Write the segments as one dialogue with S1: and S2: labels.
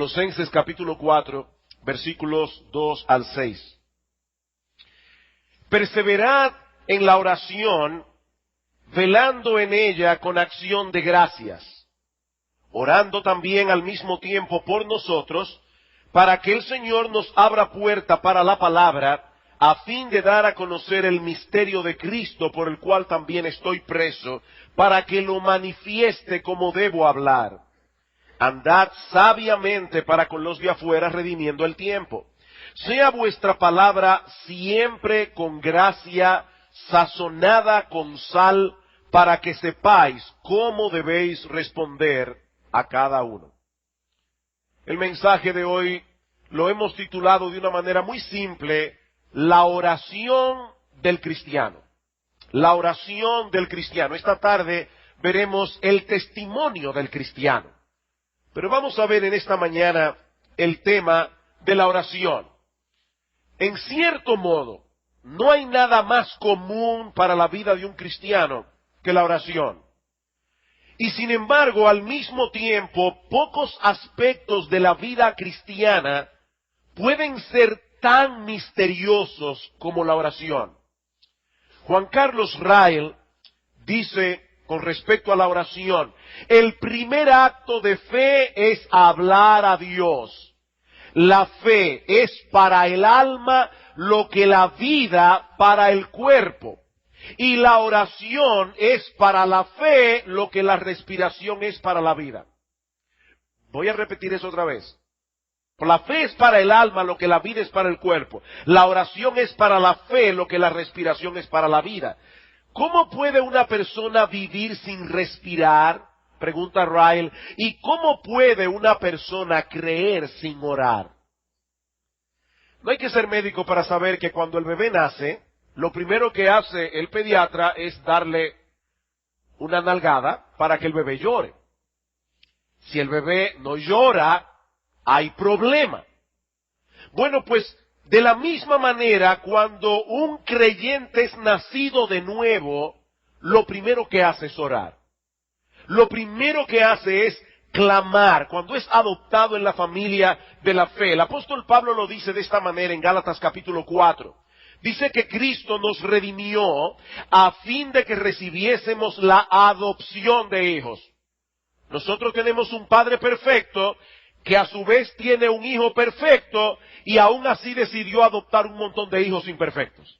S1: Colosenses capítulo 4, versículos 2 al 6. Perseverad en la oración, velando en ella con acción de gracias, orando también al mismo tiempo por nosotros, para que el Señor nos abra puerta para la palabra, a fin de dar a conocer el misterio de Cristo, por el cual también estoy preso, para que lo manifieste como debo hablar. Andad sabiamente para con los de afuera, redimiendo el tiempo. Sea vuestra palabra siempre con gracia, sazonada con sal, para que sepáis cómo debéis responder a cada uno. El mensaje de hoy lo hemos titulado de una manera muy simple: la oración del cristiano. La oración del cristiano. Esta tarde veremos el testimonio del cristiano. Pero vamos a ver en esta mañana el tema de la oración. En cierto modo, no hay nada más común para la vida de un cristiano que la oración. Y sin embargo, al mismo tiempo, pocos aspectos de la vida cristiana pueden ser tan misteriosos como la oración. Juan Carlos Rael dice con respecto a la oración: el primer acto de fe es hablar a Dios. La fe es para el alma lo que la vida para el cuerpo. Y la oración es para la fe lo que la respiración es para la vida. Voy a repetir eso otra vez. La fe es para el alma lo que la vida es para el cuerpo. La oración es para la fe lo que la respiración es para la vida. ¿Cómo puede una persona vivir sin respirar? Pregunta Rael. ¿Y cómo puede una persona creer sin orar? No hay que ser médico para saber que cuando el bebé nace, lo primero que hace el pediatra es darle una nalgada para que el bebé llore. Si el bebé no llora, hay problema. Bueno, pues de la misma manera, cuando un creyente es nacido de nuevo, lo primero que hace es orar. Lo primero que hace es clamar, cuando es adoptado en la familia de la fe. El apóstol Pablo lo dice de esta manera en Gálatas capítulo 4. Dice que Cristo nos redimió a fin de que recibiésemos la adopción de hijos. Nosotros tenemos un Padre perfecto que a su vez tiene un Hijo perfecto y aún así decidió adoptar un montón de hijos imperfectos.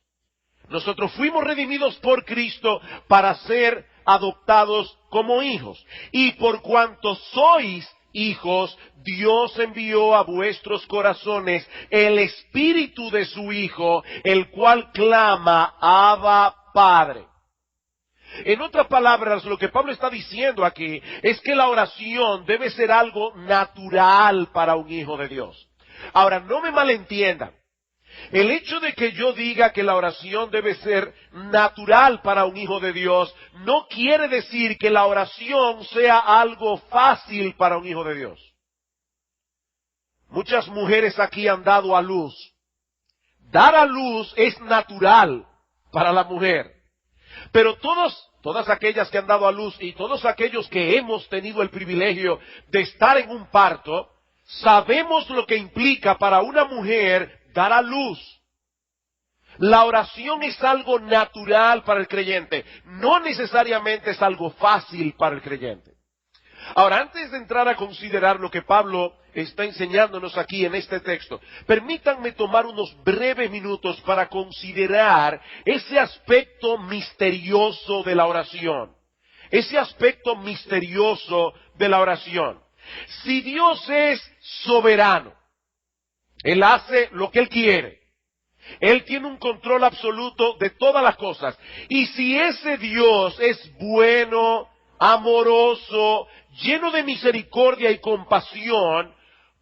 S1: Nosotros fuimos redimidos por Cristo para ser adoptados como hijos. Y por cuanto sois hijos, Dios envió a vuestros corazones el Espíritu de su Hijo, el cual clama: Abba, Padre. En otras palabras, lo que Pablo está diciendo aquí es que la oración debe ser algo natural para un hijo de Dios. Ahora, no me malentiendan. El hecho de que yo diga que la oración debe ser natural para un hijo de Dios no quiere decir que la oración sea algo fácil para un hijo de Dios. Muchas mujeres aquí han dado a luz. Dar a luz es natural para la mujer. Pero todas aquellas que han dado a luz y todos aquellos que hemos tenido el privilegio de estar en un parto, sabemos lo que implica para una mujer dar a luz. La oración es algo natural para el creyente, no necesariamente es algo fácil para el creyente. Ahora, antes de entrar a considerar lo que Pablo está enseñándonos aquí en este texto, permítanme tomar unos breves minutos para considerar ese aspecto misterioso de la oración. Ese aspecto misterioso de la oración. Si Dios es soberano, Él hace lo que Él quiere. Él tiene un control absoluto de todas las cosas. Y si ese Dios es bueno, amoroso, lleno de misericordia y compasión,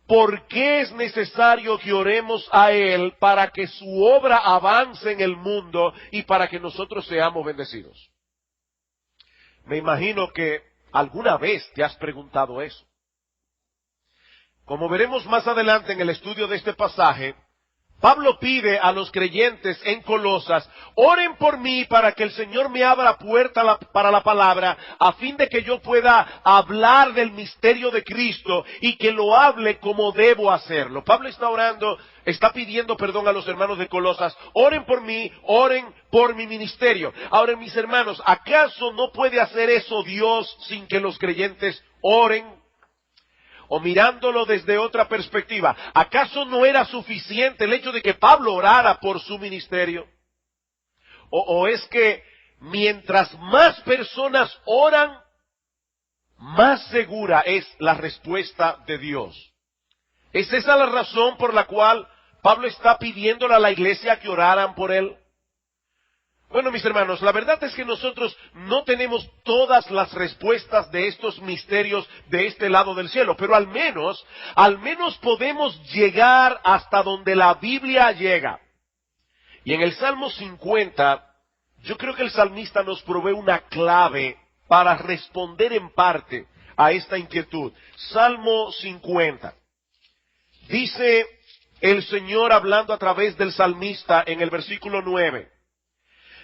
S1: ¿por qué es necesario que oremos a Él para que su obra avance en el mundo y para que nosotros seamos bendecidos? Me imagino que alguna vez te has preguntado eso. Como veremos más adelante en el estudio de este pasaje, Pablo pide a los creyentes en Colosas, oren por mí para que el Señor me abra puerta para la palabra, a fin de que yo pueda hablar del misterio de Cristo y que lo hable como debo hacerlo. Pablo está orando, está pidiendo perdón a los hermanos de Colosas, oren por mí, oren por mi ministerio. Ahora, mis hermanos, ¿acaso no puede hacer eso Dios sin que los creyentes oren? O mirándolo desde otra perspectiva, ¿acaso no era suficiente el hecho de que Pablo orara por su ministerio? ¿O es que mientras más personas oran, más segura es la respuesta de Dios? ¿Es esa la razón por la cual Pablo está pidiéndole a la iglesia que oraran por él? Bueno, mis hermanos, la verdad es que nosotros no tenemos todas las respuestas de estos misterios de este lado del cielo, pero al menos podemos llegar hasta donde la Biblia llega. Y en el Salmo 50, yo creo que el salmista nos provee una clave para responder en parte a esta inquietud. Salmo 50. Dice el Señor hablando a través del salmista en el versículo 9.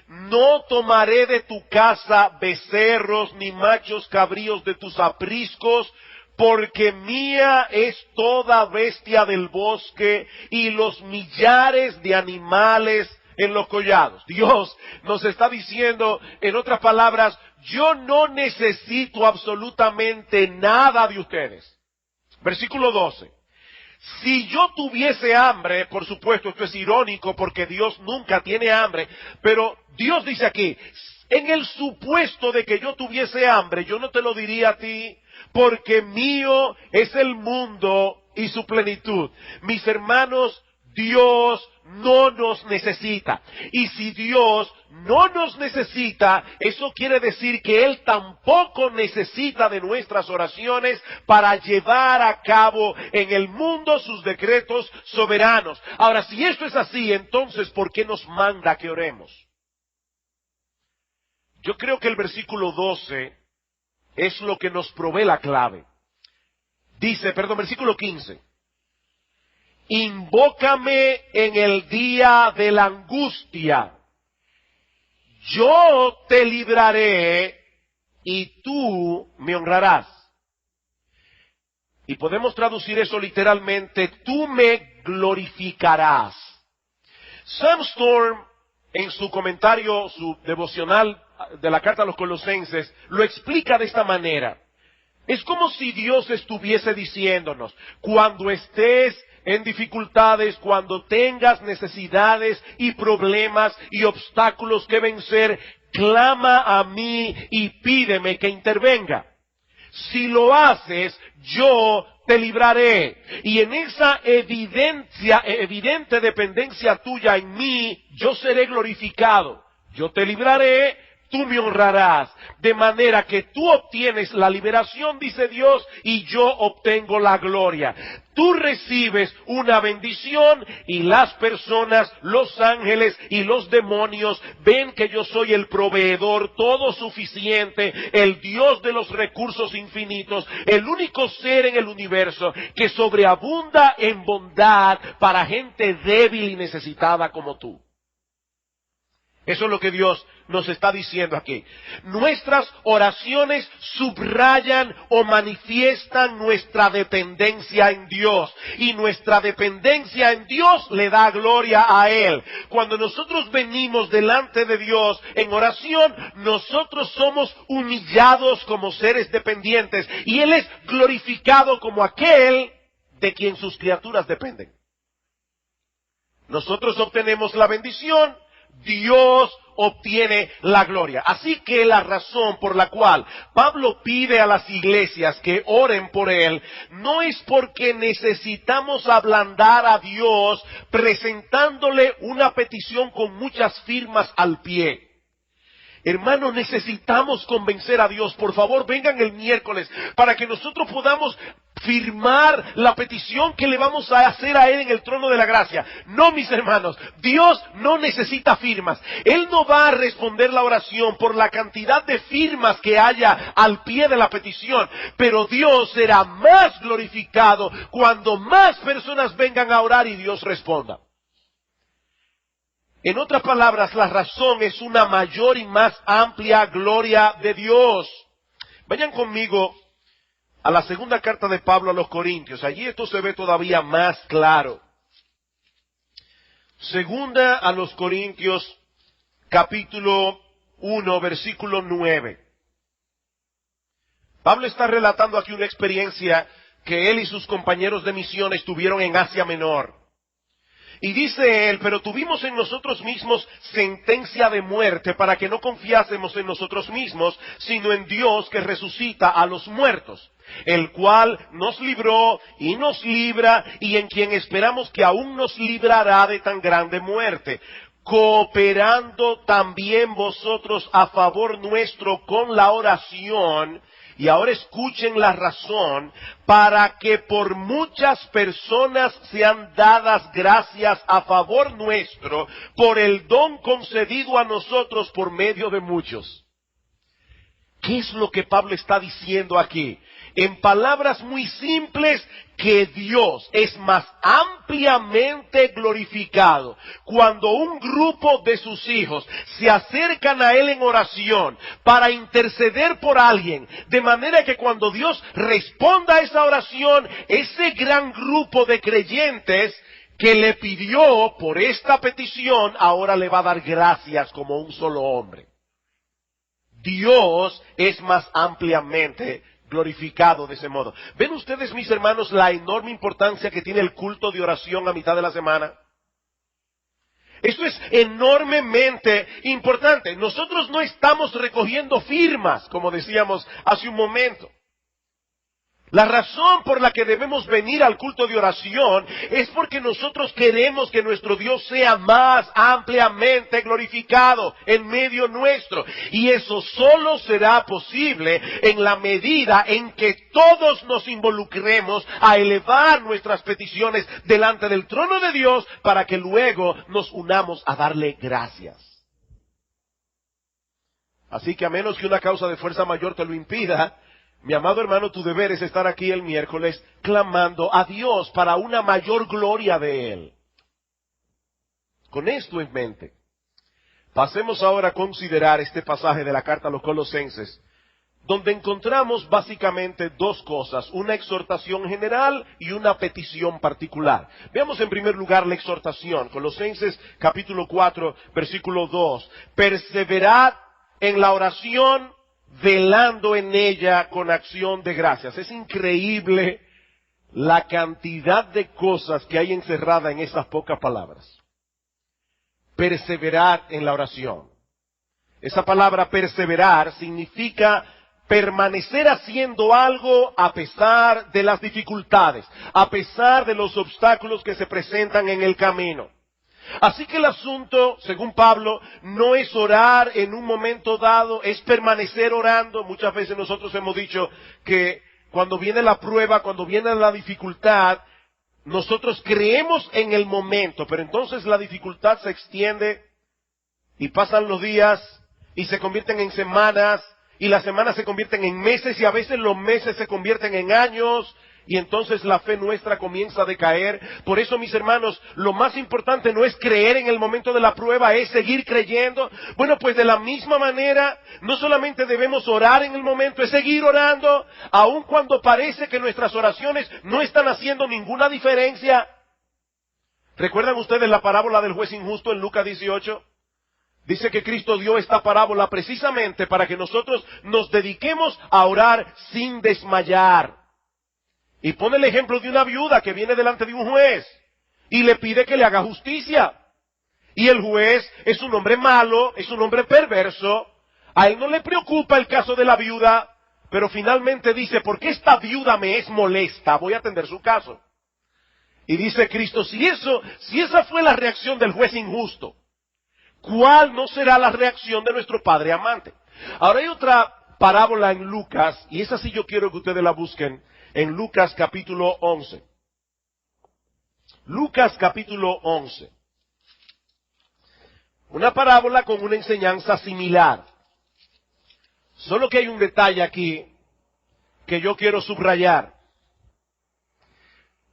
S1: No tomaré de tu casa becerros ni machos cabríos de tus apriscos, porque mía es toda bestia del bosque y los millares de animales en los collados. Dios nos está diciendo, en otras palabras, yo no necesito absolutamente nada de ustedes. Versículo 12. Si yo tuviese hambre, por supuesto, esto es irónico porque Dios nunca tiene hambre, pero Dios dice aquí, en el supuesto de que yo tuviese hambre, yo no te lo diría a ti, porque mío es el mundo y su plenitud. Mis hermanos, Dios no nos necesita. Y si Dios no nos necesita, eso quiere decir que Él tampoco necesita de nuestras oraciones para llevar a cabo en el mundo sus decretos soberanos. Ahora, si esto es así, entonces, ¿por qué nos manda que oremos? Yo creo que el versículo 12 es lo que nos provee la clave. Versículo 15. Invócame en el día de la angustia. Yo te libraré y tú me honrarás. Y podemos traducir eso literalmente, tú me glorificarás. Sam Storm, en su comentario, su devocional de la carta a los Colosenses, lo explica de esta manera. Es como si Dios estuviese diciéndonos, cuando estés en dificultades, cuando tengas necesidades y problemas y obstáculos que vencer, clama a mí y pídeme que intervenga. Si lo haces, yo te libraré. Y en esa evidente dependencia tuya en mí, yo seré glorificado. Yo te libraré, tú me honrarás, de manera que tú obtienes la liberación, dice Dios, y yo obtengo la gloria. Tú recibes una bendición y las personas, los ángeles y los demonios ven que yo soy el proveedor todo suficiente, el Dios de los recursos infinitos, el único ser en el universo que sobreabunda en bondad para gente débil y necesitada como tú. Eso es lo que Dios nos está diciendo aquí. Nuestras oraciones subrayan o manifiestan nuestra dependencia en Dios. Y nuestra dependencia en Dios le da gloria a Él. Cuando nosotros venimos delante de Dios en oración, nosotros somos humillados como seres dependientes. Y Él es glorificado como aquel de quien sus criaturas dependen. Nosotros obtenemos la bendición, Dios obtiene la gloria. Así que la razón por la cual Pablo pide a las iglesias que oren por él, no es porque necesitamos ablandar a Dios presentándole una petición con muchas firmas al pie. Hermanos, necesitamos convencer a Dios. Por favor, vengan el miércoles para que nosotros podamos firmar la petición que le vamos a hacer a Él en el trono de la gracia. No, mis hermanos, Dios no necesita firmas. Él no va a responder la oración por la cantidad de firmas que haya al pie de la petición. Pero Dios será más glorificado cuando más personas vengan a orar y Dios responda. En otras palabras, la razón es una mayor y más amplia gloria de Dios. Vayan conmigo a la segunda carta de Pablo a los Corintios. Allí esto se ve todavía más claro. Segunda a los Corintios, capítulo 1, versículo 9. Pablo está relatando aquí una experiencia que él y sus compañeros de misiones tuvieron en Asia Menor. Y dice él, pero tuvimos en nosotros mismos sentencia de muerte para que no confiásemos en nosotros mismos, sino en Dios que resucita a los muertos, el cual nos libró y nos libra y en quien esperamos que aún nos librará de tan grande muerte, cooperando también vosotros a favor nuestro con la oración. Y ahora escuchen la razón, para que por muchas personas sean dadas gracias a favor nuestro, por el don concedido a nosotros por medio de muchos. ¿Qué es lo que Pablo está diciendo aquí? En palabras muy simples, que Dios es más ampliamente glorificado cuando un grupo de sus hijos se acercan a Él en oración para interceder por alguien, de manera que cuando Dios responda a esa oración, ese gran grupo de creyentes que le pidió por esta petición, ahora le va a dar gracias como un solo hombre. Dios es más ampliamente glorificado de ese modo. ¿Ven ustedes, mis hermanos, la enorme importancia que tiene el culto de oración a mitad de la semana? Esto es enormemente importante. Nosotros no estamos recogiendo firmas, como decíamos hace un momento. La razón por la que debemos venir al culto de oración es porque nosotros queremos que nuestro Dios sea más ampliamente glorificado en medio nuestro. Y eso solo será posible en la medida en que todos nos involucremos a elevar nuestras peticiones delante del trono de Dios para que luego nos unamos a darle gracias. Así que a menos que una causa de fuerza mayor te lo impida, mi amado hermano, tu deber es estar aquí el miércoles clamando a Dios para una mayor gloria de Él. Con esto en mente, pasemos ahora a considerar este pasaje de la carta a los Colosenses, donde encontramos básicamente dos cosas, una exhortación general y una petición particular. Veamos en primer lugar la exhortación, Colosenses capítulo 4, versículo 2. Perseverad en la oración, velando en ella con acción de gracias. Es increíble la cantidad de cosas que hay encerrada en esas pocas palabras. Perseverar en la oración. Esa palabra perseverar significa permanecer haciendo algo a pesar de las dificultades, a pesar de los obstáculos que se presentan en el camino. Así que el asunto, según Pablo, no es orar en un momento dado, es permanecer orando. Muchas veces nosotros hemos dicho que cuando viene la prueba, cuando viene la dificultad, nosotros creemos en el momento, pero entonces la dificultad se extiende y pasan los días y se convierten en semanas y las semanas se convierten en meses y a veces los meses se convierten en años. Y entonces la fe nuestra comienza a decaer. Por eso, mis hermanos, lo más importante no es creer en el momento de la prueba, es seguir creyendo. Bueno, pues de la misma manera, no solamente debemos orar en el momento, es seguir orando, aun cuando parece que nuestras oraciones no están haciendo ninguna diferencia. ¿Recuerdan ustedes la parábola del juez injusto en Lucas 18? Dice que Cristo dio esta parábola precisamente para que nosotros nos dediquemos a orar sin desmayar. Y pone el ejemplo de una viuda que viene delante de un juez y le pide que le haga justicia. Y el juez es un hombre malo, es un hombre perverso. A él no le preocupa el caso de la viuda, pero finalmente dice, porque esta viuda me es molesta, voy a atender su caso. Y dice Cristo, si esa fue la reacción del juez injusto, ¿cuál no será la reacción de nuestro Padre amante? Ahora hay otra parábola en Lucas, y esa sí yo quiero que ustedes la busquen, en Lucas capítulo 11. Lucas capítulo 11. Una parábola con una enseñanza similar. Solo que hay un detalle aquí que yo quiero subrayar.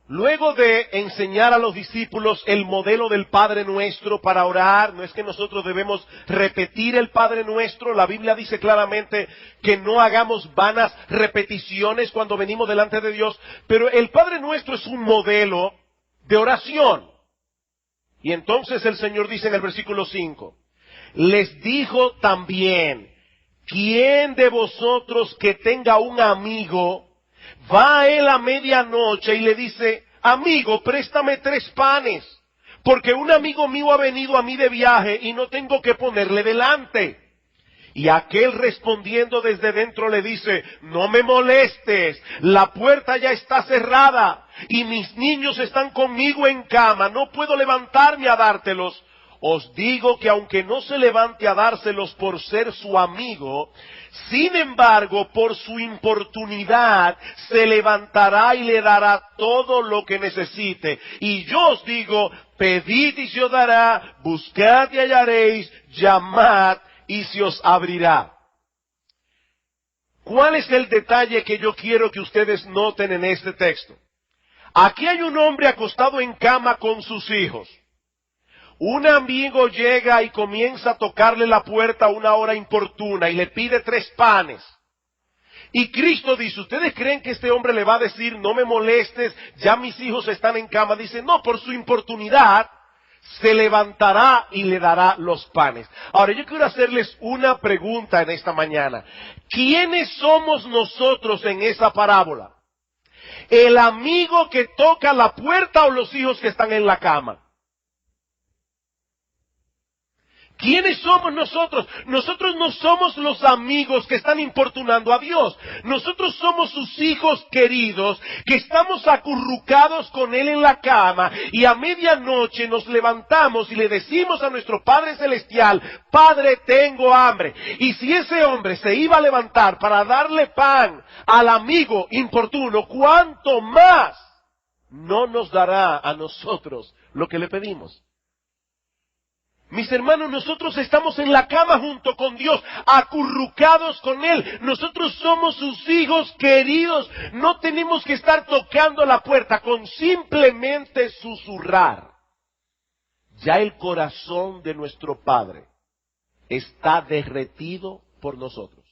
S1: Luego de enseñar a los discípulos el modelo del Padre Nuestro para orar, no es que nosotros debemos repetir el Padre Nuestro, la Biblia dice claramente que no hagamos vanas repeticiones cuando venimos delante de Dios, pero el Padre Nuestro es un modelo de oración. Y entonces el Señor dice en el versículo 5, les dijo también, ¿quién de vosotros que tenga un amigo va a él a medianoche y le dice, amigo, préstame 3 panes, porque un amigo mío ha venido a mí de viaje y no tengo que ponerle delante? Y aquel respondiendo desde dentro le dice, no me molestes, la puerta ya está cerrada y mis niños están conmigo en cama, no puedo levantarme a dártelos. Os digo que aunque no se levante a dárselos por ser su amigo, sin embargo, por su importunidad, se levantará y le dará todo lo que necesite. Y yo os digo, pedid y se os dará, buscad y hallaréis, llamad y se os abrirá. ¿Cuál es el detalle que yo quiero que ustedes noten en este texto? Aquí hay un hombre acostado en cama con sus hijos. Un amigo llega y comienza a tocarle la puerta a una hora importuna y le pide 3 panes. Y Cristo dice, ¿ustedes creen que este hombre le va a decir, no me molestes, ya mis hijos están en cama? Dice, no, por su importunidad se levantará y le dará los panes. Ahora yo quiero hacerles una pregunta en esta mañana. ¿Quiénes somos nosotros en esa parábola? ¿El amigo que toca la puerta o los hijos que están en la cama? ¿Quiénes somos nosotros? Nosotros no somos los amigos que están importunando a Dios. Nosotros somos sus hijos queridos que estamos acurrucados con Él en la cama y a medianoche nos levantamos y le decimos a nuestro Padre Celestial, Padre, tengo hambre. Y si ese hombre se iba a levantar para darle pan al amigo importuno, ¿cuánto más no nos dará a nosotros lo que le pedimos? Mis hermanos, nosotros estamos en la cama junto con Dios, acurrucados con Él. Nosotros somos sus hijos queridos. No tenemos que estar tocando la puerta con simplemente susurrar. Ya el corazón de nuestro Padre está derretido por nosotros.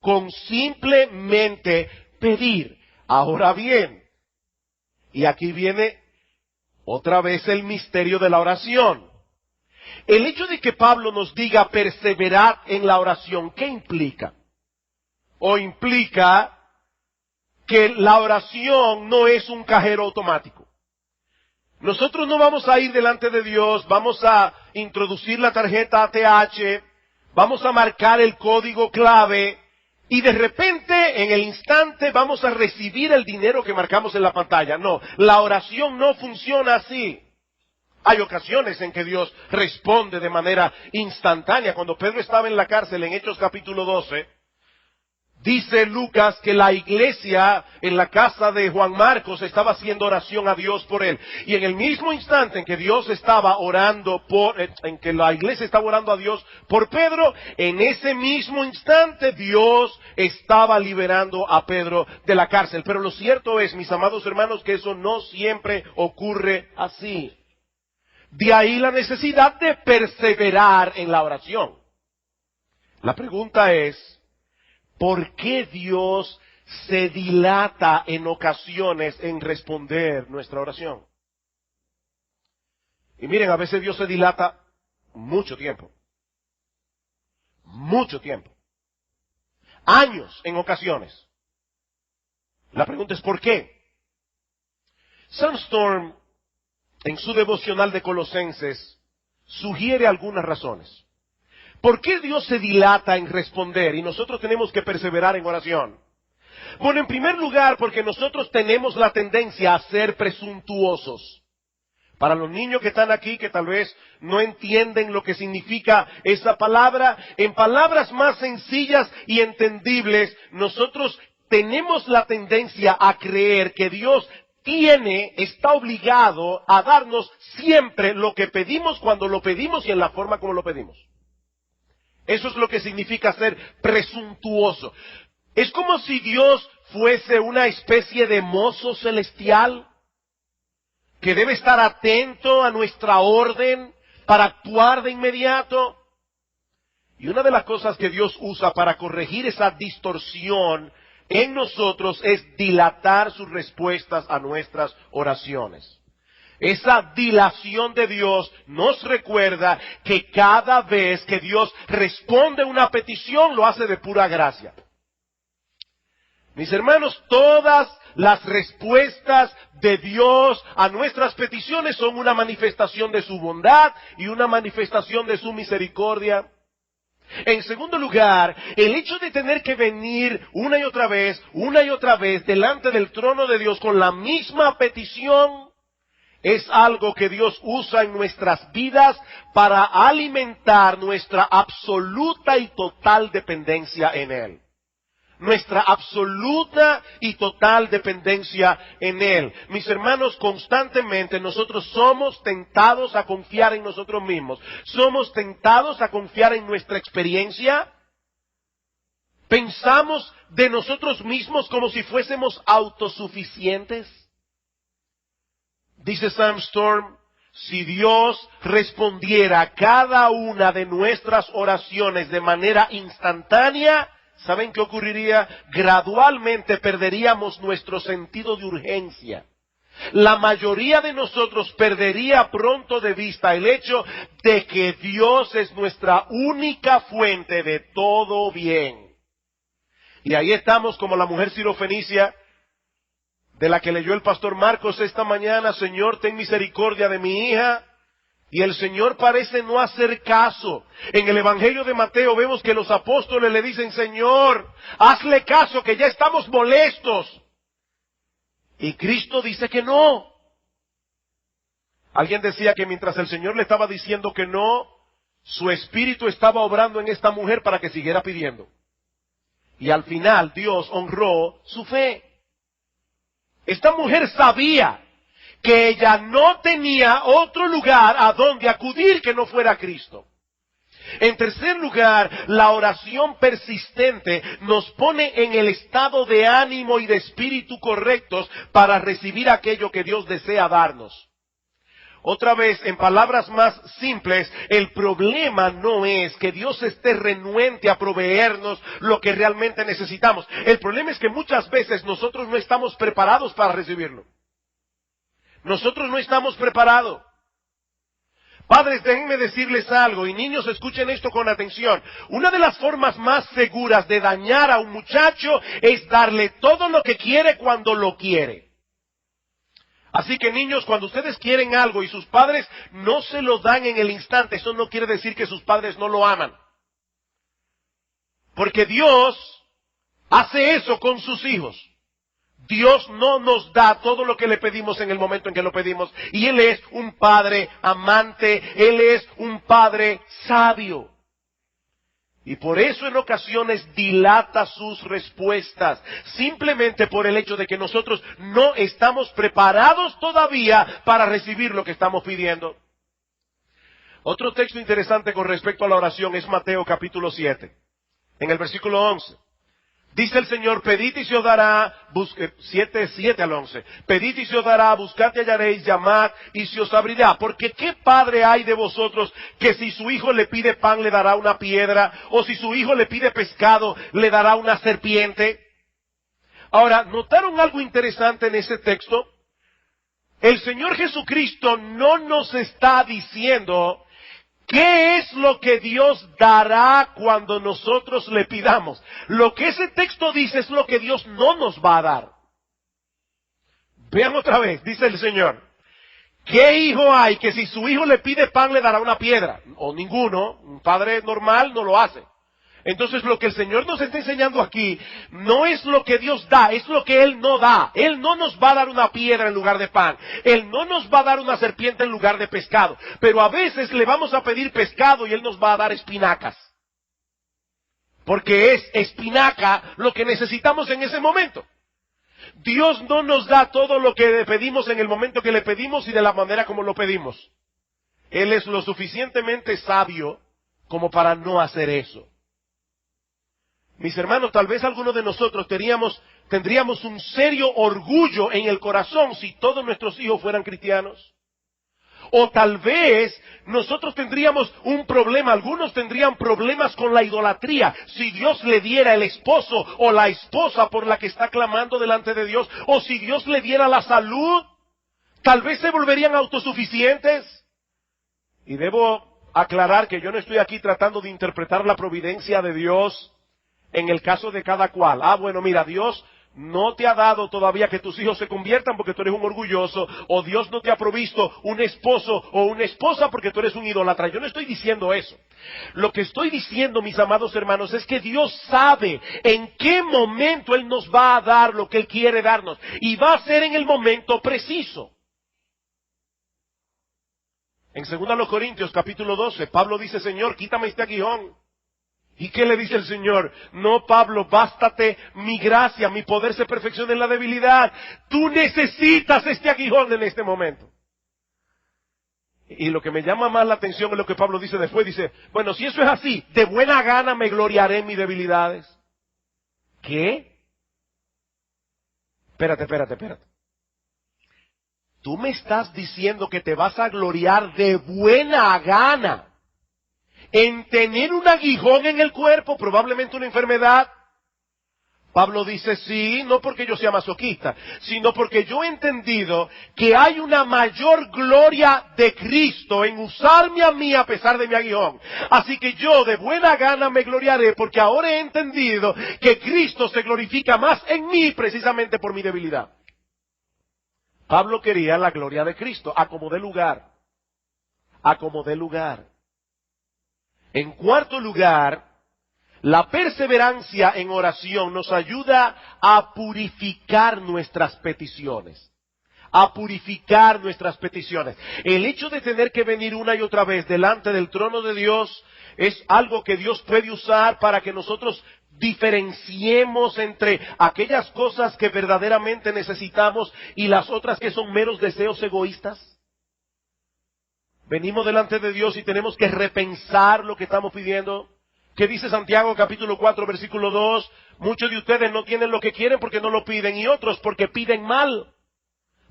S1: Con simplemente pedir. Ahora bien, y aquí viene otra vez el misterio de la oración. El hecho de que Pablo nos diga perseverad en la oración, ¿qué implica? O implica que la oración no es un cajero automático. Nosotros no vamos a ir delante de Dios, vamos a introducir la tarjeta ATH, vamos a marcar el código clave y de repente, en el instante, vamos a recibir el dinero que marcamos en la pantalla. No, la oración no funciona así. Hay ocasiones en que Dios responde de manera instantánea. Cuando Pedro estaba en la cárcel, en Hechos capítulo 12, dice Lucas que la iglesia en la casa de Juan Marcos estaba haciendo oración a Dios por él. Y en el mismo instante en que Dios estaba orando en que la iglesia estaba orando a Dios por Pedro, en ese mismo instante Dios estaba liberando a Pedro de la cárcel. Pero lo cierto es, mis amados hermanos, que eso no siempre ocurre así. De ahí la necesidad de perseverar en la oración. La pregunta es, ¿por qué Dios se dilata en ocasiones en responder nuestra oración? Y miren, a veces Dios se dilata mucho tiempo. Mucho tiempo. Años en ocasiones. La pregunta es ¿por qué? Sandstorm, en su devocional de Colosenses, sugiere algunas razones. ¿Por qué Dios se dilata en responder y nosotros tenemos que perseverar en oración? Bueno, en primer lugar, porque nosotros tenemos la tendencia a ser presuntuosos. Para los niños que están aquí, que tal vez no entienden lo que significa esa palabra, en palabras más sencillas y entendibles, nosotros tenemos la tendencia a creer que Dios está obligado a darnos siempre lo que pedimos cuando lo pedimos y en la forma como lo pedimos. Eso es lo que significa ser presuntuoso. Es como si Dios fuese una especie de mozo celestial que debe estar atento a nuestra orden para actuar de inmediato. Y una de las cosas que Dios usa para corregir esa distorsión en nosotros es dilatar sus respuestas a nuestras oraciones. Esa dilación de Dios nos recuerda que cada vez que Dios responde una petición, lo hace de pura gracia. Mis hermanos, todas las respuestas de Dios a nuestras peticiones son una manifestación de su bondad y una manifestación de su misericordia. En segundo lugar, el hecho de tener que venir una y otra vez delante del trono de Dios con la misma petición, es algo que Dios usa en nuestras vidas para alimentar nuestra absoluta y total dependencia en Él. Nuestra absoluta y total dependencia en Él. Mis hermanos, constantemente nosotros somos tentados a confiar en nosotros mismos. Somos tentados a confiar en nuestra experiencia. Pensamos de nosotros mismos como si fuésemos autosuficientes. Dice Sam Storm, si Dios respondiera a cada una de nuestras oraciones de manera instantánea, ¿saben qué ocurriría? Gradualmente perderíamos nuestro sentido de urgencia. La mayoría de nosotros perdería pronto de vista el hecho de que Dios es nuestra única fuente de todo bien. Y ahí estamos como la mujer sirofenicia de la que leyó el pastor Marcos esta mañana. Señor, ten misericordia de mi hija. Y el Señor parece no hacer caso. En el Evangelio de Mateo vemos que los apóstoles le dicen, Señor, hazle caso que ya estamos molestos. Y Cristo dice que no. Alguien decía que mientras el Señor le estaba diciendo que no, su espíritu estaba obrando en esta mujer para que siguiera pidiendo. Y al final Dios honró su fe. Esta mujer sabía que ella no tenía otro lugar a donde acudir que no fuera Cristo. En tercer lugar, la oración persistente nos pone en el estado de ánimo y de espíritu correctos para recibir aquello que Dios desea darnos. Otra vez, en palabras más simples, el problema no es que Dios esté renuente a proveernos lo que realmente necesitamos. El problema es que muchas veces nosotros no estamos preparados para recibirlo. Nosotros no estamos preparados. Padres, déjenme decirles algo, y niños, escuchen esto con atención. Una de las formas más seguras de dañar a un muchacho es darle todo lo que quiere cuando lo quiere. Así que niños, cuando ustedes quieren algo y sus padres no se lo dan en el instante, eso no quiere decir que sus padres no lo aman. Porque Dios hace eso con sus hijos. Dios no nos da todo lo que le pedimos en el momento en que lo pedimos. Y Él es un Padre amante, Él es un Padre sabio. Y por eso en ocasiones dilata sus respuestas, simplemente por el hecho de que nosotros no estamos preparados todavía para recibir lo que estamos pidiendo. Otro texto interesante con respecto a la oración es Mateo capítulo 7, en el versículo 11. Dice el Señor, pedid y se os dará, 7 al 11, pedid y se os dará, buscad y hallaréis, llamad y se os abrirá. Porque ¿qué padre hay de vosotros que si su hijo le pide pan le dará una piedra? O si su hijo le pide pescado le dará una serpiente. Ahora, ¿notaron algo interesante en ese texto? El Señor Jesucristo no nos está diciendo ¿qué es lo que Dios dará cuando nosotros le pidamos? Lo que ese texto dice es lo que Dios no nos va a dar. Vean otra vez, dice el Señor. ¿Qué hijo hay que si su hijo le pide pan le dará una piedra? O ninguno, un padre normal no lo hace. Entonces lo que el Señor nos está enseñando aquí no es lo que Dios da, es lo que Él no da. Él no nos va a dar una piedra en lugar de pan. Él no nos va a dar una serpiente en lugar de pescado. Pero a veces le vamos a pedir pescado y Él nos va a dar espinacas. Porque es espinaca lo que necesitamos en ese momento. Dios no nos da todo lo que le pedimos en el momento que le pedimos y de la manera como lo pedimos. Él es lo suficientemente sabio como para no hacer eso. Mis hermanos, tal vez algunos de nosotros teníamos tendríamos un serio orgullo en el corazón si todos nuestros hijos fueran cristianos. O tal vez nosotros tendríamos un problema, algunos tendrían problemas con la idolatría. Si Dios le diera el esposo o la esposa por la que está clamando delante de Dios, o si Dios le diera la salud, tal vez se volverían autosuficientes. Y debo aclarar que yo no estoy aquí tratando de interpretar la providencia de Dios en el caso de cada cual. Bueno, mira, Dios no te ha dado todavía que tus hijos se conviertan porque tú eres un orgulloso, o Dios no te ha provisto un esposo o una esposa porque tú eres un idólatra. Yo no estoy diciendo eso. Lo que estoy diciendo, mis amados hermanos, es que Dios sabe en qué momento Él nos va a dar lo que Él quiere darnos, y va a ser en el momento preciso. En 2 Corintios capítulo 12, Pablo dice: Señor, quítame este aguijón. ¿Y qué le dice el Señor? No, Pablo, bástate mi gracia, mi poder se perfecciona en la debilidad. Tú necesitas este aguijón en este momento. Y lo que me llama más la atención es lo que Pablo dice después. Dice: bueno, si eso es así, de buena gana me gloriaré en mis debilidades. ¿Qué? Espérate. Tú me estás diciendo que te vas a gloriar de buena gana en tener un aguijón en el cuerpo, probablemente una enfermedad. Pablo dice: sí, no porque yo sea masoquista, sino porque yo he entendido que hay una mayor gloria de Cristo en usarme a mí a pesar de mi aguijón. Así que yo de buena gana me gloriaré, porque ahora he entendido que Cristo se glorifica más en mí precisamente por mi debilidad. Pablo quería la gloria de Cristo, a como dé lugar. En cuarto lugar, la perseverancia en oración nos ayuda a purificar nuestras peticiones. El hecho de tener que venir una y otra vez delante del trono de Dios es algo que Dios puede usar para que nosotros diferenciemos entre aquellas cosas que verdaderamente necesitamos y las otras que son meros deseos egoístas. Venimos delante de Dios y tenemos que repensar lo que estamos pidiendo. ¿Qué dice Santiago capítulo 4 versículo 2? Muchos de ustedes no tienen lo que quieren porque no lo piden, y otros porque piden mal,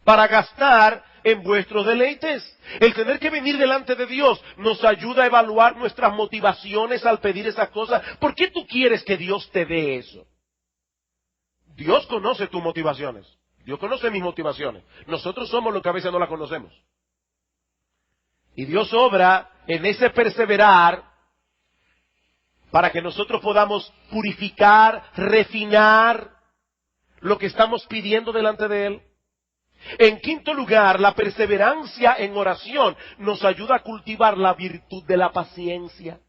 S1: para gastar en vuestros deleites. El tener que venir delante de Dios nos ayuda a evaluar nuestras motivaciones al pedir esas cosas. ¿Por qué tú quieres que Dios te dé eso? Dios conoce tus motivaciones. Dios conoce mis motivaciones. Nosotros somos los que a veces no las conocemos. Y Dios obra en ese perseverar para que nosotros podamos purificar, refinar lo que estamos pidiendo delante de Él. En quinto lugar, la perseverancia en oración nos ayuda a cultivar la virtud de la paciencia.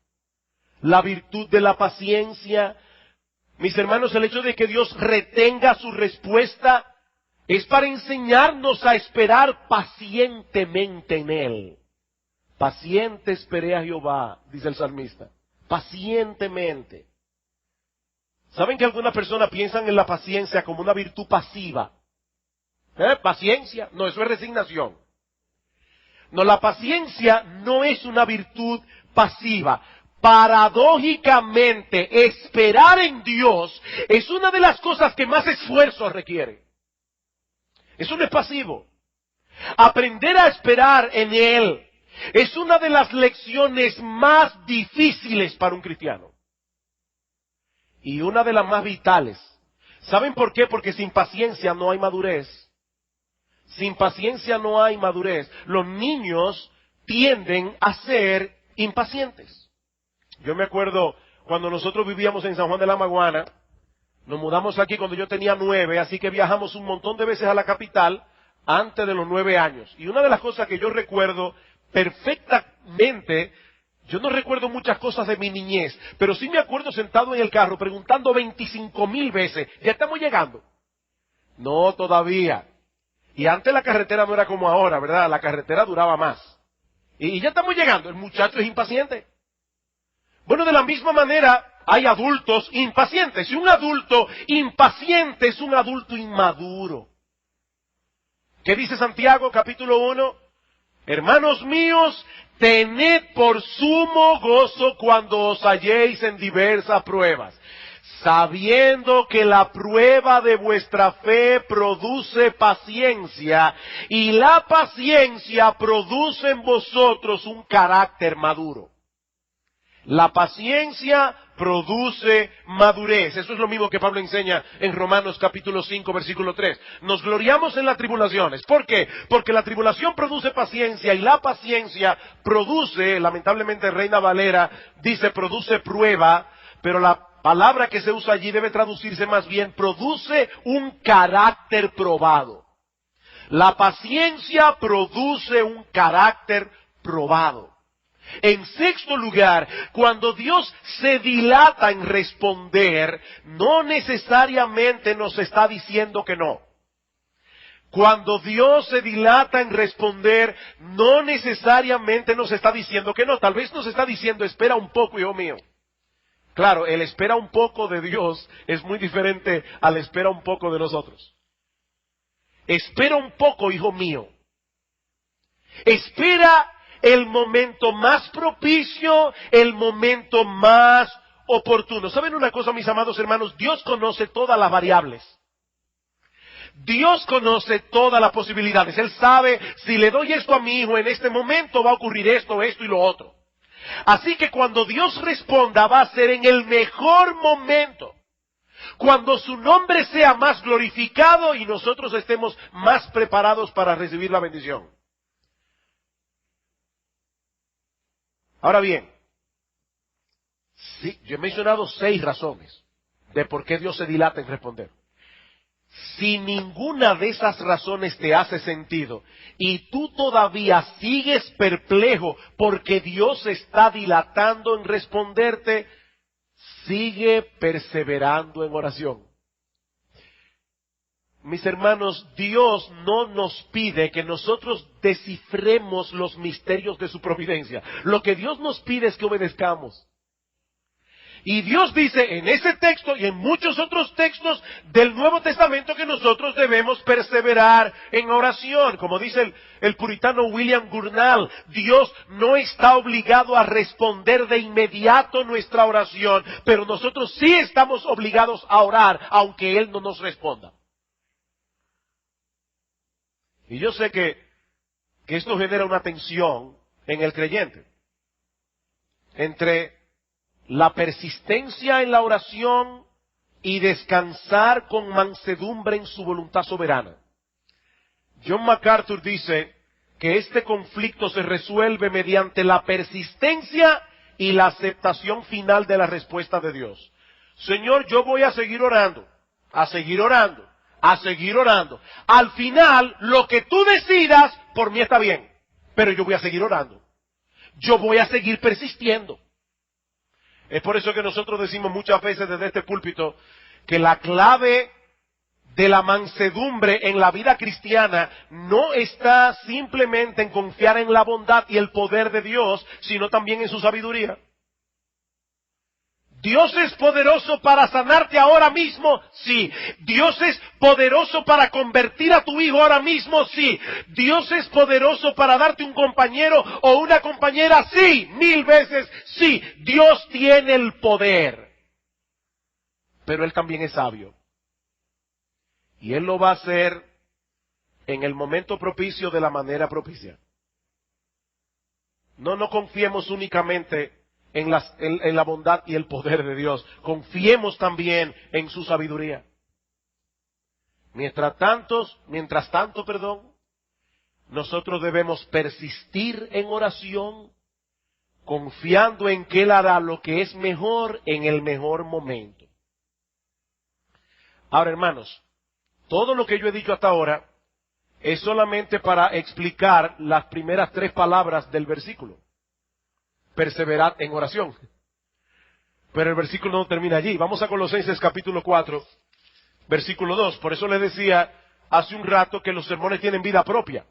S1: La virtud de la paciencia. Mis hermanos, el hecho de que Dios retenga su respuesta es para enseñarnos a esperar pacientemente en Él. Paciente esperé a Jehová, dice el salmista. Pacientemente. ¿Saben que algunas personas piensan en la paciencia como una virtud pasiva? Paciencia, no, eso es resignación. No, la paciencia no es una virtud pasiva. Paradójicamente, esperar en Dios es una de las cosas que más esfuerzo requiere. Eso no es pasivo. Aprender a esperar en Él es una de las lecciones más difíciles para un cristiano. Y una de las más vitales. ¿Saben por qué? Porque sin paciencia no hay madurez. Sin paciencia no hay madurez. Los niños tienden a ser impacientes. Yo me acuerdo cuando nosotros vivíamos en San Juan de la Maguana, nos mudamos aquí cuando yo tenía 9, así que viajamos un montón de veces a la capital antes de los 9 años. Y una de las cosas que yo recuerdo perfectamente, yo no recuerdo muchas cosas de mi niñez, pero sí me acuerdo sentado en el carro preguntando 25,000 veces, ¿ya estamos llegando? No, todavía. Y antes la carretera no era como ahora, ¿verdad? La carretera duraba más. Y ya estamos llegando. El muchacho es impaciente. Bueno, de la misma manera, hay adultos impacientes. Y un adulto impaciente es un adulto inmaduro. ¿Qué dice Santiago, capítulo 1? Hermanos míos, tened por sumo gozo cuando os halléis en diversas pruebas, sabiendo que la prueba de vuestra fe produce paciencia, y la paciencia produce en vosotros un carácter maduro. La paciencia produce madurez. Eso es lo mismo que Pablo enseña en Romanos capítulo 5, versículo 3. Nos gloriamos en las tribulaciones. ¿Por qué? Porque la tribulación produce paciencia y la paciencia produce, lamentablemente Reina Valera dice produce prueba, pero la palabra que se usa allí debe traducirse más bien produce un carácter probado. La paciencia produce un carácter probado. En sexto lugar, cuando Dios se dilata en responder, no necesariamente nos está diciendo que no. Cuando Dios se dilata en responder, no necesariamente nos está diciendo que no. Tal vez nos está diciendo, espera un poco, hijo mío. Claro, el espera un poco de Dios es muy diferente al espera un poco de nosotros. Espera un poco, hijo mío. Espera el momento más propicio, el momento más oportuno. ¿Saben una cosa, mis amados hermanos? Dios conoce todas las variables. Dios conoce todas las posibilidades. Él sabe, si le doy esto a mi hijo en este momento va a ocurrir esto, esto y lo otro. Así que cuando Dios responda va a ser en el mejor momento. Cuando su nombre sea más glorificado y nosotros estemos más preparados para recibir la bendición. Ahora bien, sí, yo he mencionado 6 razones de por qué Dios se dilata en responder. Si ninguna de esas razones te hace sentido y tú todavía sigues perplejo porque Dios está dilatando en responderte, sigue perseverando en oración. Mis hermanos, Dios no nos pide que nosotros descifremos los misterios de su providencia. Lo que Dios nos pide es que obedezcamos. Y Dios dice en ese texto y en muchos otros textos del Nuevo Testamento que nosotros debemos perseverar en oración. Como dice el puritano William Gurnall, Dios no está obligado a responder de inmediato nuestra oración, pero nosotros sí estamos obligados a orar, aunque Él no nos responda. Y yo sé que esto genera una tensión en el creyente entre la persistencia en la oración y descansar con mansedumbre en su voluntad soberana. John MacArthur dice que este conflicto se resuelve mediante la persistencia y la aceptación final de la respuesta de Dios. Señor, yo voy a seguir orando, a seguir orando, a seguir orando. Al final, lo que tú decidas, por mí está bien, pero yo voy a seguir orando. Yo voy a seguir persistiendo. Es por eso que nosotros decimos muchas veces desde este púlpito que la clave de la mansedumbre en la vida cristiana no está simplemente en confiar en la bondad y el poder de Dios, sino también en su sabiduría. ¿Dios es poderoso para sanarte ahora mismo? Sí. ¿Dios es poderoso para convertir a tu hijo ahora mismo? Sí. ¿Dios es poderoso para darte un compañero o una compañera? Sí. 1000 veces sí. Dios tiene el poder. Pero Él también es sabio. Y Él lo va a hacer en el momento propicio de la manera propicia. No confiemos únicamente en la bondad y el poder de Dios. Confiemos también en su sabiduría. Mientras tanto, nosotros debemos persistir en oración, confiando en que Él hará lo que es mejor en el mejor momento. Ahora, hermanos, todo lo que yo he dicho hasta ahora es solamente para explicar las primeras 3 palabras del versículo. Perseverad en oración. Pero el versículo no termina allí. Vamos a Colosenses capítulo 4, versículo 2. Por eso les decía hace un rato que los sermones tienen vida propia.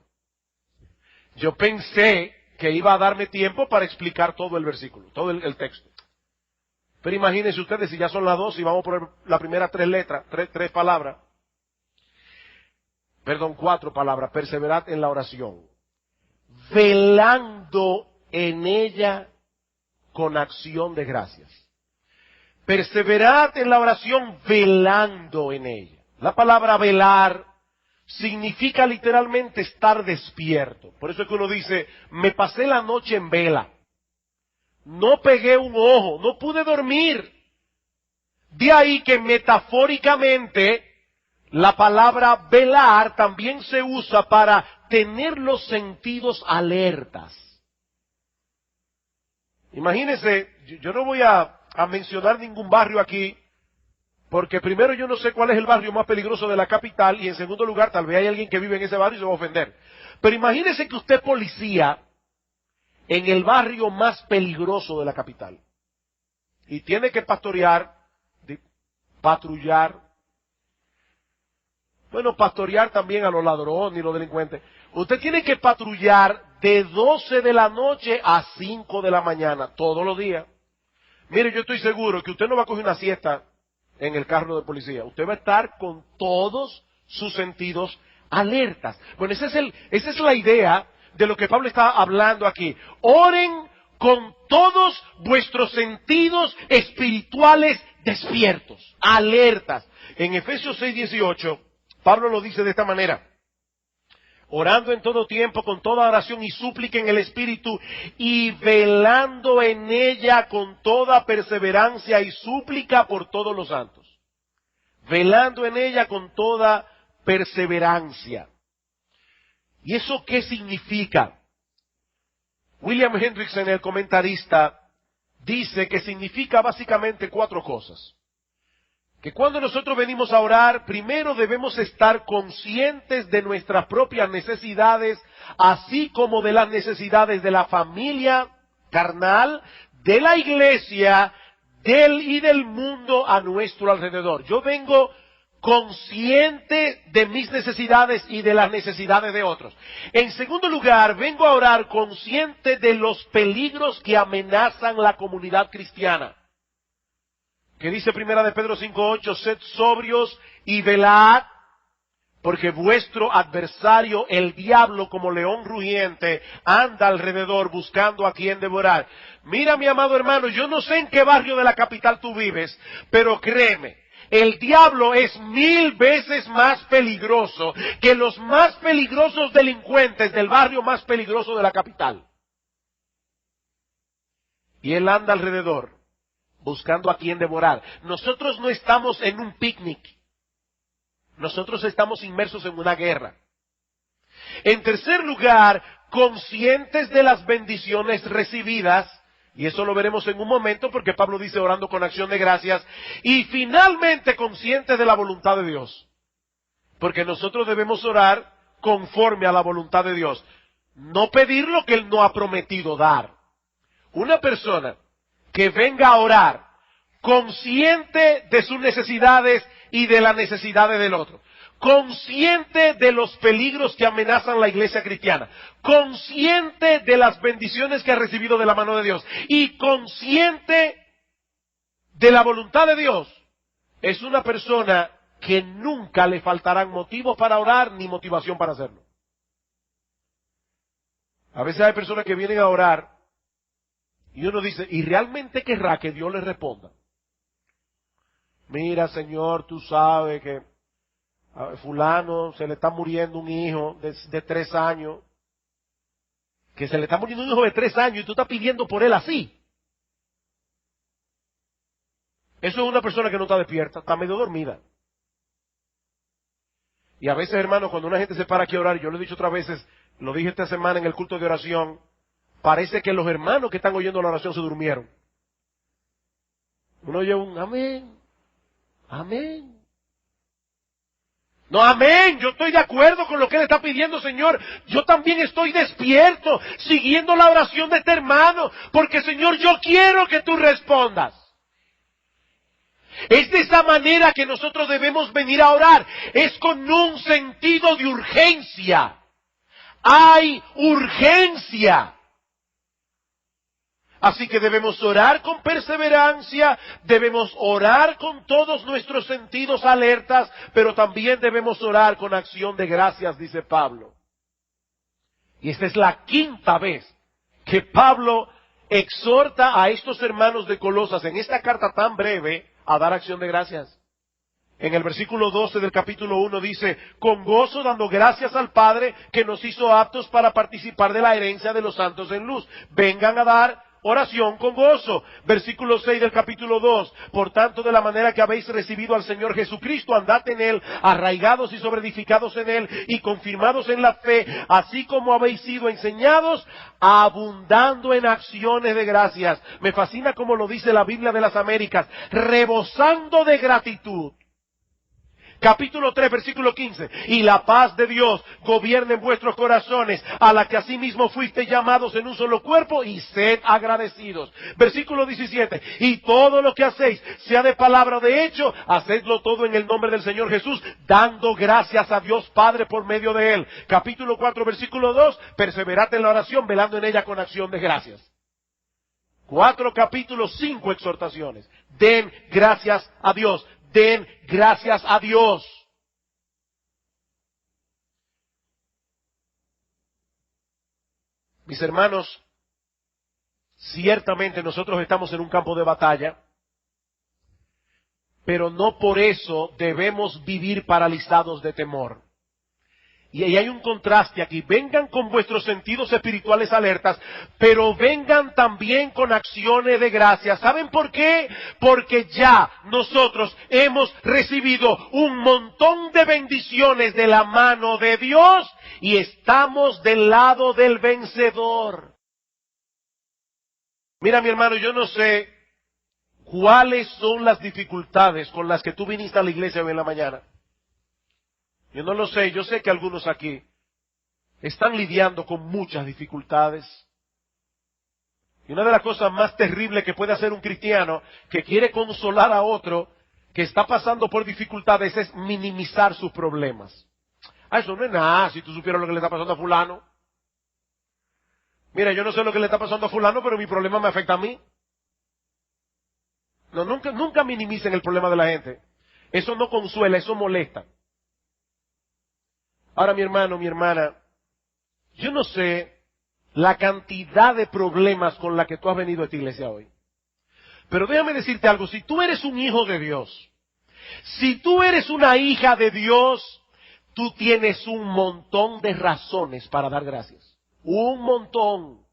S1: Yo pensé que iba a darme tiempo para explicar todo el versículo, todo el texto. Pero imagínense ustedes si ya son las 2 y vamos por la primera 3 letras, 3 palabras. 4 palabras. Perseverad en la oración, velando en ella con acción de gracias. Perseverad en la oración velando en ella. La palabra velar significa literalmente estar despierto. Por eso es que uno dice, me pasé la noche en vela. No pegué un ojo, no pude dormir. De ahí que metafóricamente la palabra velar también se usa para tener los sentidos alertas. Imagínense, yo no voy a mencionar ningún barrio aquí, porque primero yo no sé cuál es el barrio más peligroso de la capital, y en segundo lugar tal vez hay alguien que vive en ese barrio y se va a ofender. Pero imagínense que usted es policía en el barrio más peligroso de la capital, y tiene que patrullar, pastorear también a los ladrones y los delincuentes. Usted tiene que patrullar de 12 de la noche a 5 de la mañana, todos los días. Mire, yo estoy seguro que usted no va a coger una siesta en el carro de policía. Usted va a estar con todos sus sentidos alertas. Bueno, esa es la idea de lo que Pablo está hablando aquí. Oren con todos vuestros sentidos espirituales despiertos, alertas. En Efesios 6:18, Pablo lo dice de esta manera: orando en todo tiempo, con toda oración y súplica en el Espíritu, y velando en ella con toda perseverancia y súplica por todos los santos. Velando en ella con toda perseverancia. ¿Y eso qué significa? William Hendrickson, el comentarista, dice que significa básicamente 4 cosas. Que cuando nosotros venimos a orar, primero debemos estar conscientes de nuestras propias necesidades, así como de las necesidades de la familia carnal, de la iglesia, y del mundo a nuestro alrededor. Yo vengo consciente de mis necesidades y de las necesidades de otros. En segundo lugar, vengo a orar consciente de los peligros que amenazan la comunidad cristiana. Que dice primera de Pedro 5:8, sed sobrios y velad, porque vuestro adversario, el diablo, como león rugiente, anda alrededor buscando a quien devorar. Mira, mi amado hermano, yo no sé en qué barrio de la capital tú vives, pero créeme, el diablo es 1000 veces más peligroso que los más peligrosos delincuentes del barrio más peligroso de la capital. Y él anda alrededor buscando a quien devorar. Nosotros no estamos en un picnic. Nosotros estamos inmersos en una guerra. En tercer lugar, conscientes de las bendiciones recibidas, y eso lo veremos en un momento porque Pablo dice orando con acción de gracias, y finalmente conscientes de la voluntad de Dios, porque nosotros debemos orar conforme a la voluntad de Dios, no pedir lo que Él no ha prometido dar. Una persona que venga a orar consciente de sus necesidades y de las necesidades del otro, consciente de los peligros que amenazan la iglesia cristiana, consciente de las bendiciones que ha recibido de la mano de Dios y consciente de la voluntad de Dios, es una persona que nunca le faltarán motivos para orar ni motivación para hacerlo. A veces hay personas que vienen a orar y uno dice, ¿y realmente querrá que Dios le responda? Mira, Señor, tú sabes que a fulano se le está muriendo un hijo de 3 años, que se le está muriendo un hijo de 3 años y tú estás pidiendo por él así. Eso es una persona que no está despierta, está medio dormida. Y a veces, hermano, cuando una gente se para aquí a orar, yo lo he dicho otras veces, lo dije esta semana en el culto de oración, parece que los hermanos que están oyendo la oración se durmieron. Uno oye un amén, amén. No, amén, yo estoy de acuerdo con lo que él está pidiendo, Señor. Yo también estoy despierto, siguiendo la oración de este hermano, porque, Señor, yo quiero que tú respondas. Es de esa manera que nosotros debemos venir a orar. Es con un sentido de urgencia. Hay urgencia. Así que debemos orar con perseverancia, debemos orar con todos nuestros sentidos alertas, pero también debemos orar con acción de gracias, dice Pablo. Y esta es la 5ª vez que Pablo exhorta a estos hermanos de Colosas en esta carta tan breve a dar acción de gracias. En el versículo 12 del capítulo 1 dice, con gozo dando gracias al Padre que nos hizo aptos para participar de la herencia de los santos en luz. Vengan a dar oración con gozo. Versículo 6 del capítulo 2, por tanto de la manera que habéis recibido al Señor Jesucristo, andad en Él, arraigados y sobreedificados en Él y confirmados en la fe, así como habéis sido enseñados, abundando en acciones de gracias. Me fascina como lo dice la Biblia de las Américas, rebosando de gratitud. Capítulo 3, versículo 15. Y la paz de Dios gobierne en vuestros corazones, a la que asimismo fuisteis llamados en un solo cuerpo, y sed agradecidos. Versículo 17. Y todo lo que hacéis, sea de palabra o de hecho, hacedlo todo en el nombre del Señor Jesús, dando gracias a Dios Padre por medio de Él. Capítulo 4, versículo 2. Perseverad en la oración, velando en ella con acción de gracias. 4 capítulos, 5 exhortaciones. Den gracias a Dios. Den gracias a Dios. Mis hermanos, ciertamente nosotros estamos en un campo de batalla, pero no por eso debemos vivir paralizados de temor. Y ahí hay un contraste aquí. Vengan con vuestros sentidos espirituales alertas, pero vengan también con acciones de gracia. ¿Saben por qué? Porque ya nosotros hemos recibido un montón de bendiciones de la mano de Dios y estamos del lado del vencedor. Mira, mi hermano, yo no sé cuáles son las dificultades con las que tú viniste a la iglesia hoy en la mañana. Yo no lo sé, yo sé que algunos aquí están lidiando con muchas dificultades. Y una de las cosas más terribles que puede hacer un cristiano que quiere consolar a otro que está pasando por dificultades es minimizar sus problemas. Eso no es nada, si tú supieras lo que le está pasando a fulano. Mira, yo no sé lo que le está pasando a fulano, pero mi problema me afecta a mí. No, nunca minimicen el problema de la gente. Eso no consuela, eso molesta. Ahora, mi hermano, mi hermana, yo no sé la cantidad de problemas con la que tú has venido a esta iglesia hoy. Pero déjame decirte algo, si tú eres un hijo de Dios, si tú eres una hija de Dios, tú tienes un montón de razones para dar gracias. Un montón.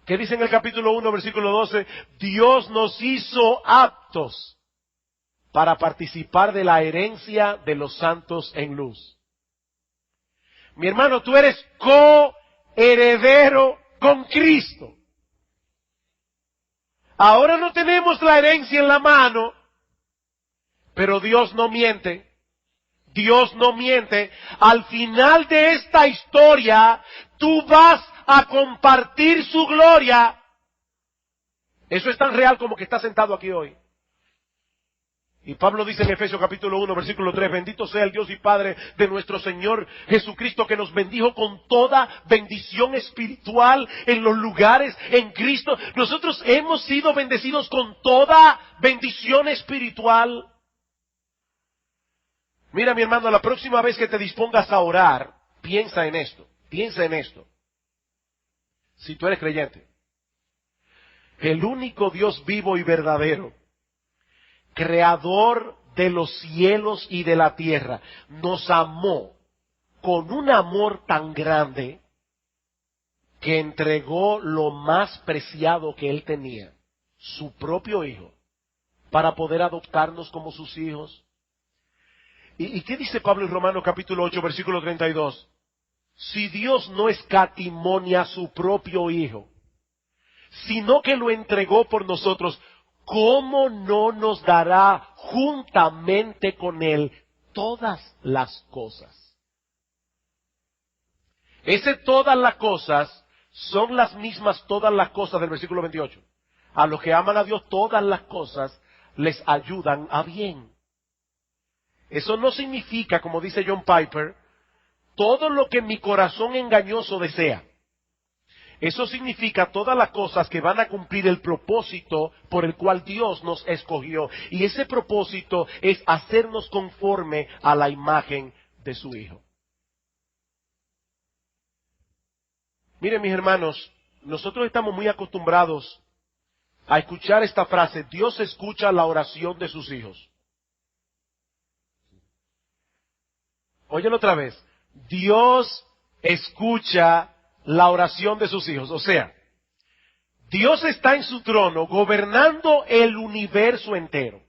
S1: ¿Qué dice en el capítulo 1, versículo 12? Dios nos hizo aptos para participar de la herencia de los santos en luz. Mi hermano, tú eres coheredero con Cristo. Ahora no tenemos la herencia en la mano, pero Dios no miente. Dios no miente. Al final de esta historia, tú vas a compartir su gloria. Eso es tan real como que estás sentado aquí hoy. Y Pablo dice en Efesios capítulo 1, versículo 3, bendito sea el Dios y Padre de nuestro Señor Jesucristo, que nos bendijo con toda bendición espiritual en los lugares en Cristo. Nosotros hemos sido bendecidos con toda bendición espiritual. Mira, mi hermano, la próxima vez que te dispongas a orar, piensa en esto, piensa en esto. Si tú eres creyente, el único Dios vivo y verdadero, creador de los cielos y de la tierra, nos amó con un amor tan grande que entregó lo más preciado que Él tenía, su propio Hijo, para poder adoptarnos como sus hijos. ¿Y qué dice Pablo en Romanos capítulo 8, versículo 32? Si Dios no escatimonia a su propio Hijo, sino que lo entregó por nosotros, ¿cómo no nos dará juntamente con Él todas las cosas? Ese todas las cosas son las mismas todas las cosas del versículo 28. A los que aman a Dios, todas las cosas les ayudan a bien. Eso no significa, como dice John Piper, todo lo que mi corazón engañoso desea. Eso significa todas las cosas que van a cumplir el propósito por el cual Dios nos escogió. Y ese propósito es hacernos conforme a la imagen de su Hijo. Miren, mis hermanos, nosotros estamos muy acostumbrados a escuchar esta frase: Dios escucha la oración de sus hijos. Óyelo otra vez. Dios escucha la oración de sus hijos. O sea, Dios está en su trono gobernando el universo entero.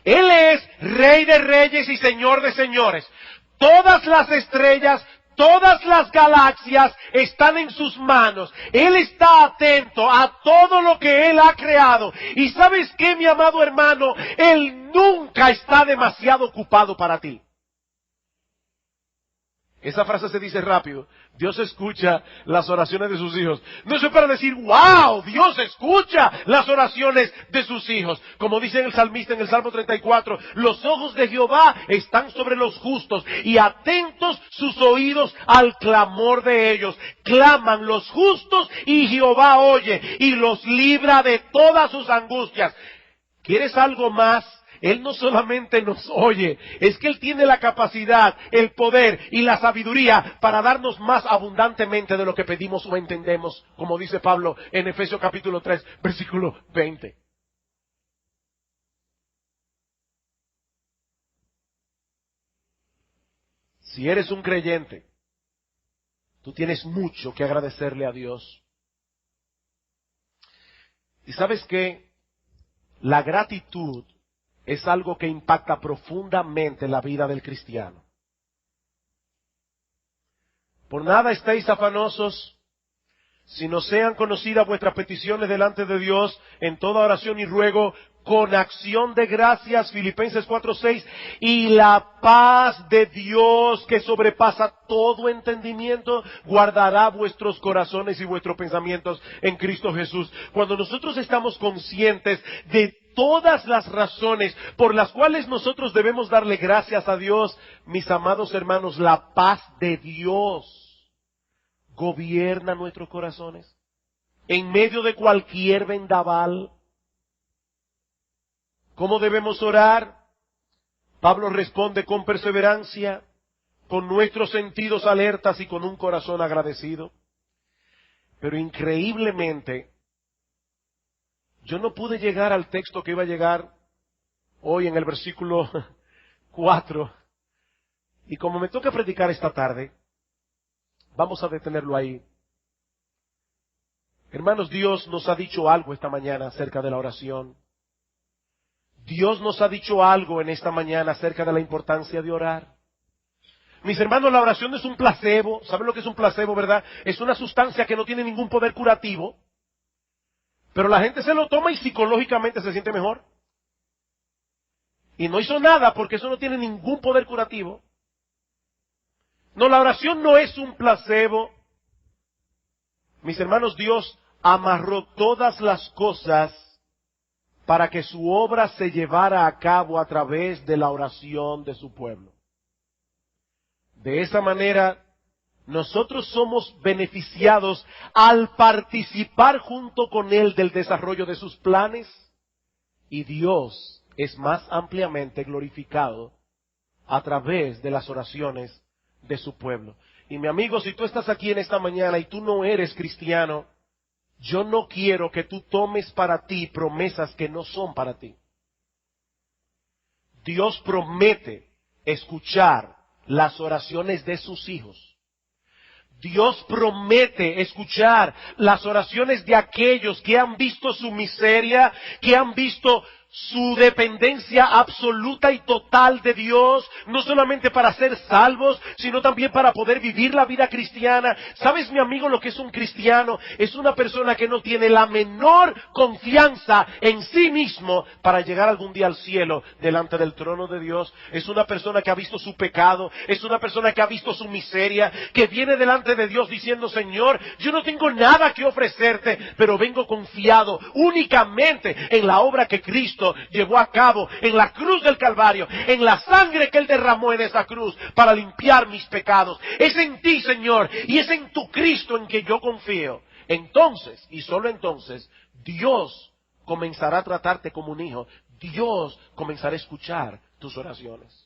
S1: Él es Rey de reyes y Señor de señores. Todas las estrellas, todas las galaxias están en sus manos. Él está atento a todo lo que Él ha creado. Y ¿sabes qué, mi amado hermano? Él nunca está demasiado ocupado para ti. Esa frase se dice rápido. Dios escucha las oraciones de sus hijos. No es para decir, wow, Dios escucha las oraciones de sus hijos. Como dice el salmista en el Salmo 34, los ojos de Jehová están sobre los justos y atentos sus oídos al clamor de ellos. Claman los justos y Jehová oye y los libra de todas sus angustias. ¿Quieres algo más? Él no solamente nos oye, es que Él tiene la capacidad, el poder y la sabiduría para darnos más abundantemente de lo que pedimos o entendemos, como dice Pablo en Efesios capítulo 3, versículo 20. Si eres un creyente, tú tienes mucho que agradecerle a Dios. ¿Y sabes qué? La gratitud es algo que impacta profundamente la vida del cristiano. Por nada estéis afanosos, sino sean conocidas vuestras peticiones delante de Dios en toda oración y ruego, con acción de gracias, Filipenses 4:6, y la paz de Dios que sobrepasa todo entendimiento, guardará vuestros corazones y vuestros pensamientos en Cristo Jesús. Cuando nosotros estamos conscientes de todas las razones por las cuales nosotros debemos darle gracias a Dios, mis amados hermanos, la paz de Dios gobierna nuestros corazones. En medio de cualquier vendaval, ¿cómo debemos orar? Pablo responde con perseverancia, con nuestros sentidos alertas y con un corazón agradecido. Pero increíblemente, yo no pude llegar al texto que iba a llegar hoy en el versículo 4. Y como me toca predicar esta tarde, vamos a detenerlo ahí. Hermanos, Dios nos ha dicho algo esta mañana acerca de la oración. Dios nos ha dicho algo en esta mañana acerca de la importancia de orar. Mis hermanos, la oración no es un placebo. ¿Saben lo que es un placebo, verdad? Es una sustancia que no tiene ningún poder curativo. Pero la gente se lo toma y psicológicamente se siente mejor. Y no hizo nada porque eso no tiene ningún poder curativo. No, la oración no es un placebo. Mis hermanos, Dios amarró todas las cosas para que su obra se llevara a cabo a través de la oración de su pueblo. De esa manera, nosotros somos beneficiados al participar junto con Él del desarrollo de sus planes, y Dios es más ampliamente glorificado a través de las oraciones de su pueblo. Y mi amigo, si tú estás aquí en esta mañana y tú no eres cristiano, yo no quiero que tú tomes para ti promesas que no son para ti. Dios promete escuchar las oraciones de sus hijos. Dios promete escuchar las oraciones de aquellos que han visto su miseria, que han visto su dependencia absoluta y total de Dios, no solamente para ser salvos, sino también para poder vivir la vida cristiana. ¿Sabes, mi amigo, lo que es un cristiano? Es una persona que no tiene la menor confianza en sí mismo para llegar algún día al cielo delante del trono de Dios. Es una persona que ha visto su pecado, es una persona que ha visto su miseria, que viene delante de Dios diciendo: Señor, yo no tengo nada que ofrecerte, pero vengo confiado únicamente en la obra que Cristo llevó a cabo en la cruz del Calvario, en la sangre que Él derramó en esa cruz para limpiar mis pecados. Es en ti, Señor, y es en tu Cristo en que yo confío. Entonces, y solo entonces, Dios comenzará a tratarte como un hijo. Dios comenzará a escuchar tus oraciones.